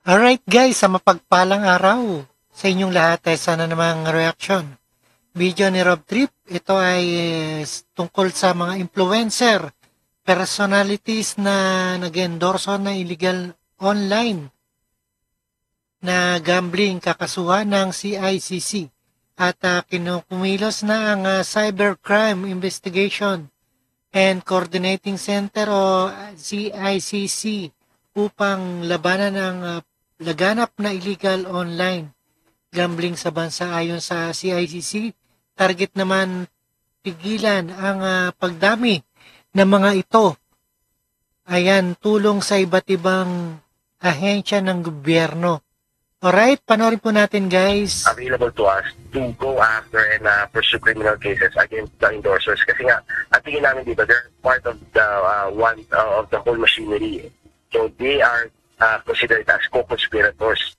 Alright guys, sa mapagpalang araw sa inyong lahat ay sana namang reaction. Video ni Rob Trip, ito ay tungkol sa mga influencer, personalities na nag-endorso na illegal online na gambling kakasuhan ng CICC at kinukumilos na ang Cybercrime Investigation and Coordinating Center o CICC upang labanan ang laganap na illegal online gambling sa bansa. Ayon sa CICC, target naman pigilan ang pagdami ng mga ito. Ayan, tulong sa iba't ibang ahensya ng gobyerno. Alright, panoorin po natin guys. Available to us to go after and pursue criminal cases against the endorsers. Kasi nga, at tingin namin dito, they're part of the of the whole machinery. So they are considered as co-conspirators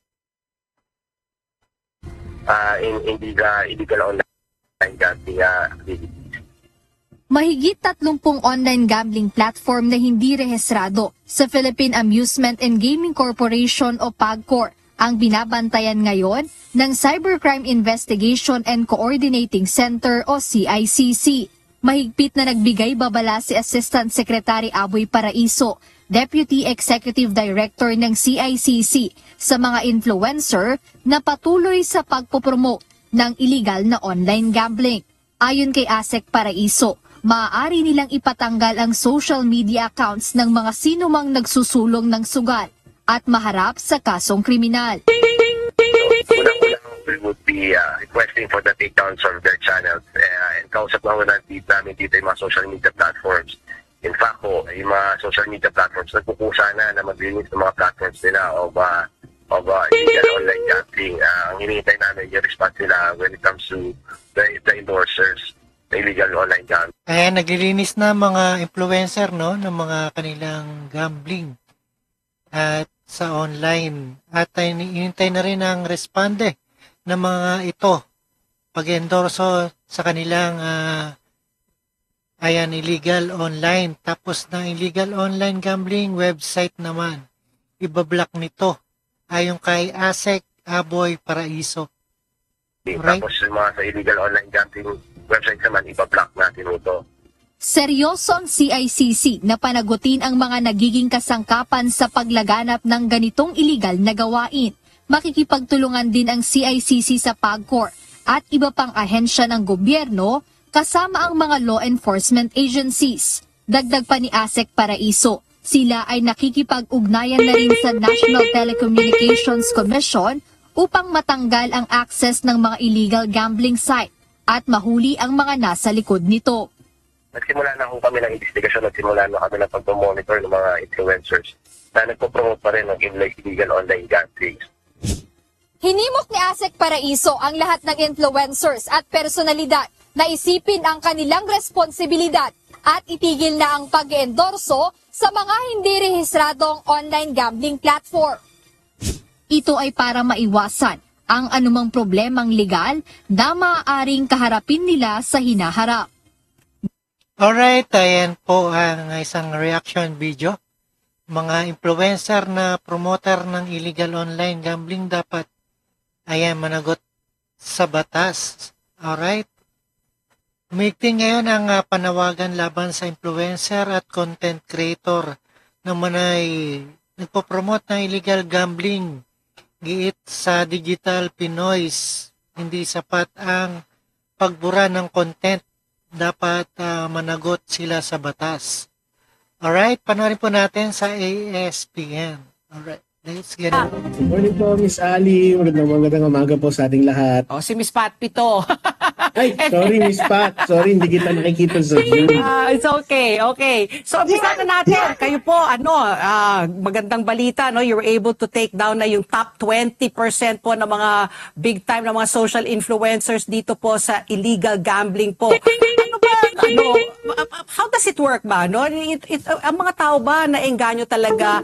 in the illegal online gambling activities. Mahigit 30 online gambling platform na hindi rehistrado sa Philippine Amusement and Gaming Corporation o PAGCOR ang binabantayan ngayon ng Cybercrime Investigation and Coordinating Center o CICC. Mahigpit na nagbigay babala si Assistant Secretary Aboy Paraiso, Deputy Executive Director ng CICC, sa mga influencer na patuloy sa pagpopromote ng illegal na online gambling. Ayon kay ASEC Paraiso, maaari nilang ipatanggal ang social media accounts ng mga sinumang nagsusulong ng sugal at maharap sa kasong kriminal. Unang-unang we would be requesting for the takedowns of their channels and kausap naman namin dito yung mga social media platforms. In fact po, yung mga social media platforms nagpupusa na maglinis ng mga platforms nila of illegal online gambling. Ang hinihintay namin yung response nila when it comes to the endorsers na illegal online gambling. Ayan, naglilinis na mga influencer no ng mga kanilang gambling at sa online. At hinihintay na rin ang responde ng mga ito pag-endorso sa kanilang ayan, illegal online. Tapos na illegal online gambling website naman, ibablock nito ayon kay ASEC Aboy Paraiso. Right? Tapos yung mga sa illegal online gambling website naman, ibablock natin ito. Seryoso ang CICC na panagutin ang mga nagiging kasangkapan sa paglaganap ng ganitong iligal na gawain. Makikipagtulungan din ang CICC sa PAGCOR at iba pang ahensya ng gobyerno kasama ang mga law enforcement agencies. Dagdag pa ni ASEC Paraiso, sila ay nakikipag-ugnayan na rin sa National Telecommunications Commission upang matanggal ang access ng mga illegal gambling site at mahuli ang mga nasa likod nito. Nagsimula na kami ng investigasyon, nagsimula na kami ng pag-monitor ng mga influencers na nagpo-promote pa rin ng illegal online gambling. Hinimok ni ASEC Paraiso ang lahat ng influencers at personalidad na isipin ang kanilang responsibilidad at itigil na ang pag-endorso sa mga hindi rehistradong online gambling platform. Ito ay para maiwasan ang anumang problemang legal na maaaring kaharapin nila sa hinaharap. Alright, ayan po ang isang reaction video. Mga influencer na promoter ng illegal online gambling dapat ayan managot sa batas. Alright. Umigting ngayon ang panawagan laban sa influencer at content creator naman ay nagpo-promote ng illegal gambling. Giit sa Digital Pinoys, hindi sapat ang pagbura ng content. Dapat managot sila sa batas. Alright, panoorin po natin sa ASPN. Alright, let's get it. Good morning po, Miss Ali. Magandang umaga po sa ating lahat. Oh, si Miss Pat Pito. Ay, sorry Miss Pat. Sorry, hindi kita nakikita sa Zoom. It's okay, okay. So, umpisa na natin. Kayo po, magandang balita, no? You're able to take down na yung top 20% po ng mga big time na mga social influencers dito po sa illegal gambling po. How does it work ba? No? Ang mga tao ba naengganyo talaga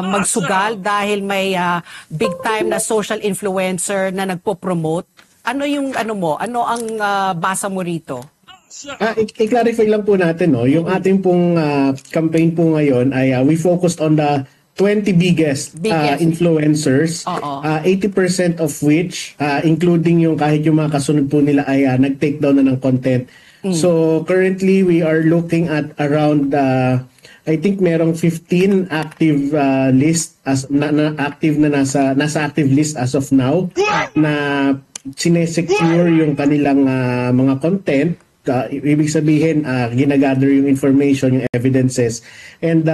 magsugal dahil may big time na social influencer na nagpo-promote? Ano yung ano ang basa mo rito? I-clarify lang po natin, no? Yung ating pong campaign po ngayon ay we focused on the 20 biggest, influencers, 80% of which, including yung kahit yung mga kasunod po nila ay nag-take down na ng content. So currently we are looking at around I think merong 15 active list as active na nasa active list as of now na sinesecure yung kanilang mga content. Ibig sabihin ginagather yung information, yung evidences, and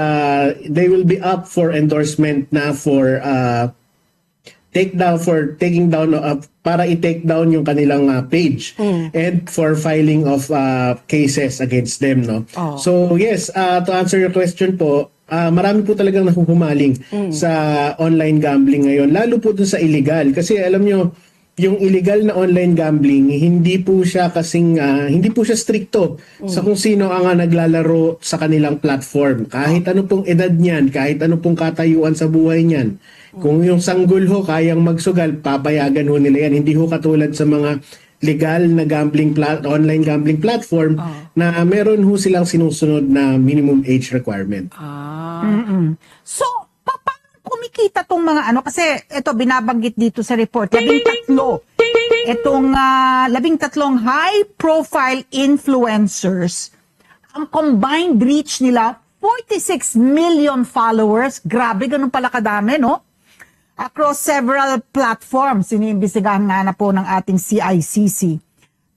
they will be up for endorsement na for taking down para i-take down yung kanilang page and for filing of cases against them, no. So yes, to answer your question po, marami po talagang nahuhumaling sa online gambling ngayon, lalo po dun sa illegal, kasi alam nyo yung illegal na online gambling, hindi po siya stricto sa kung sino ang naglalaro sa kanilang platform. Kahit ano pong edad niyan, kahit ano pong katayuan sa buhay niyan. Kung yung sanggol ho kayang magsugal, papayagan ho nila yan. Hindi ho katulad sa mga legal na online gambling platform na meron ho silang sinusunod na minimum age requirement. So, paano kumikita tong mga kasi ito binabanggit dito sa report, 13 itong 13 high profile influencers, ang combined reach nila 46 million followers. Grabe, ganun pala kadami, no? Across several platforms, iniimbestigahan na po ng ating CICC.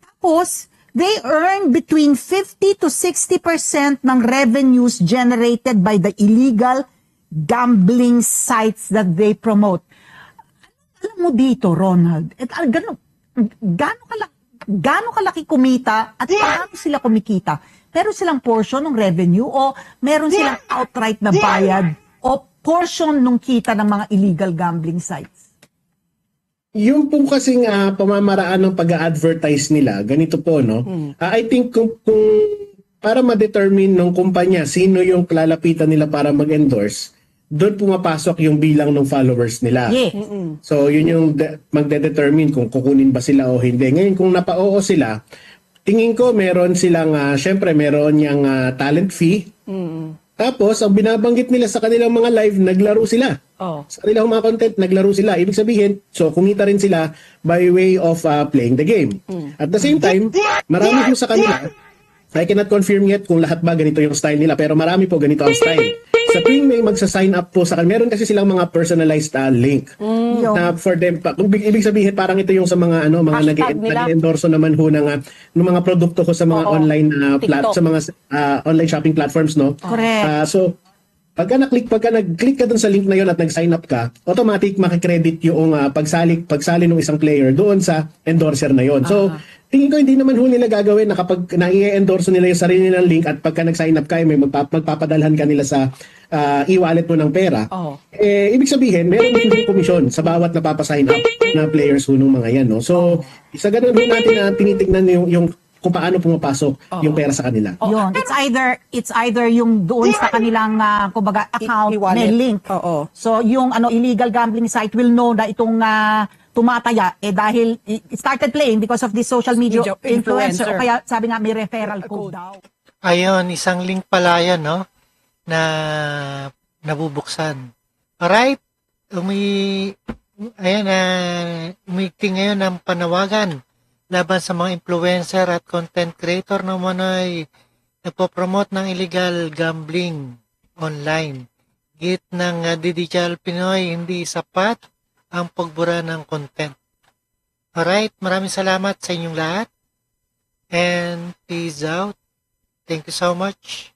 Tapos, they earn between 50 to 60% ng revenues generated by the illegal gambling sites that they promote. Alam mo dito, Ronald, gaano kalaki kumita at paano sila kumikita? Meron silang portion ng revenue o meron silang outright na bayad o portion ng kita ng mga illegal gambling sites? Yung po kasing pamamaraan ng pag-advertise nila, ganito po, no? I think kung para ma-determine ng kumpanya sino yung lalapitan nila para mag-endorse, doon pumapasok yung bilang ng followers nila. So, yun yung magde-determine kung kukunin ba sila o hindi. Ngayon, kung napa-oo sila, tingin ko meron silang, syempre meron yung talent fee. Tapos, ang binabanggit nila sa kanilang mga live, naglaro sila. Sa kanilang mga content, naglaro sila. Ibig sabihin, so kumita rin sila by way of playing the game. At the same time, marami po sa kanila, I cannot confirm yet kung lahat ba ganito yung style nila, pero marami po ganito ang style. Sa tuwing may magsa-sign up po sa kanila, meron kasi silang mga personalized link na for them. Ibig sabihin, parang ito yung sa mga mga nag-endorso naman ho ng mga produkto ko sa mga online sa mga online shopping platforms, no? Correct. So pagka nag-click ka dun sa link na yon at nag-sign up ka, automatic makikredit yung pagsali ng isang player doon sa endorser na yon. So tingin ko hindi naman ho nila gagawin na kapag na-i-endorse nila yung sarili nilang link at pagka nag-sign up kayo, may magpapadalhan ka nila sa e-wallet mo ng pera. Ibig sabihin, meron din komisyon sa bawat napapasign up na players ho ng mga yan, no? So, isa ganun ho natin na tinitignan yung kung paano pumapasok yung pera sa kanila. Yun, it's either yung doon sa kanilang kumbaga account may link. So, yung illegal gambling site will know na itong tumataya dahil it started playing because of this social media influencer. O kaya sabi nga may referral code daw. Ayun, isang link pala yan, no? Na nabubuksan. Alright, umigting ngayon ang panawagan laban sa mga influencer at content creator na umano'y nagpo-promote ng illegal gambling online. Git ng Digital Pinoy, hindi sapat ang pagbura ng content. Alright, maraming salamat sa inyong lahat. And peace out. Thank you so much.